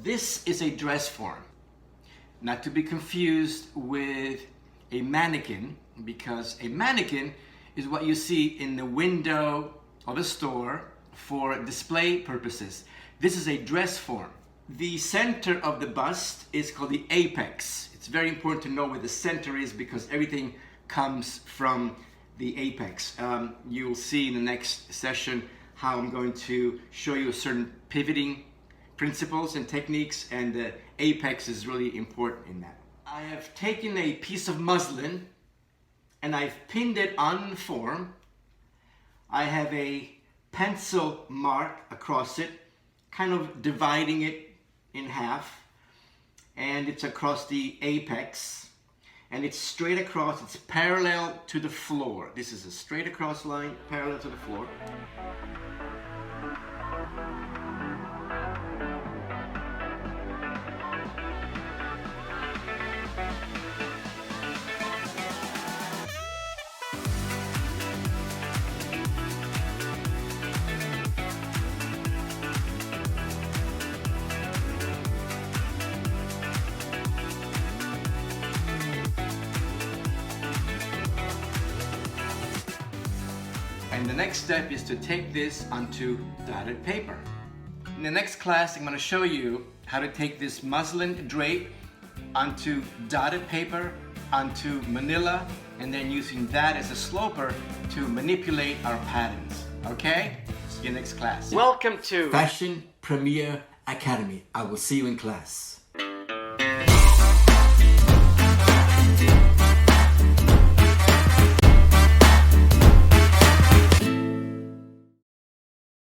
this is a dress form, not to be confused with a mannequin, because a mannequin is what you see in the window of a store for display purposes. This is a dress form. The center of the bust is called the apex. It's very important to know where the center is because everything comes from the apex. You'll see in the next session how I'm going to show you certain pivoting principles and techniques, and the apex is really important in that. I have taken a piece of muslin and I've pinned it on the form. I have a pencil mark across it, kind of dividing it in half, and it's across the apex, and it's straight across, it's parallel to the floor. This is a straight across line parallel to the floor. And the next step is to take this onto dotted paper. In the next class, I'm going to show you how to take this muslin drape onto dotted paper, onto manila, and then using that as a sloper to manipulate our patterns. Okay? See you next class. Welcome to Fashion Premier Academy. I will see you in class.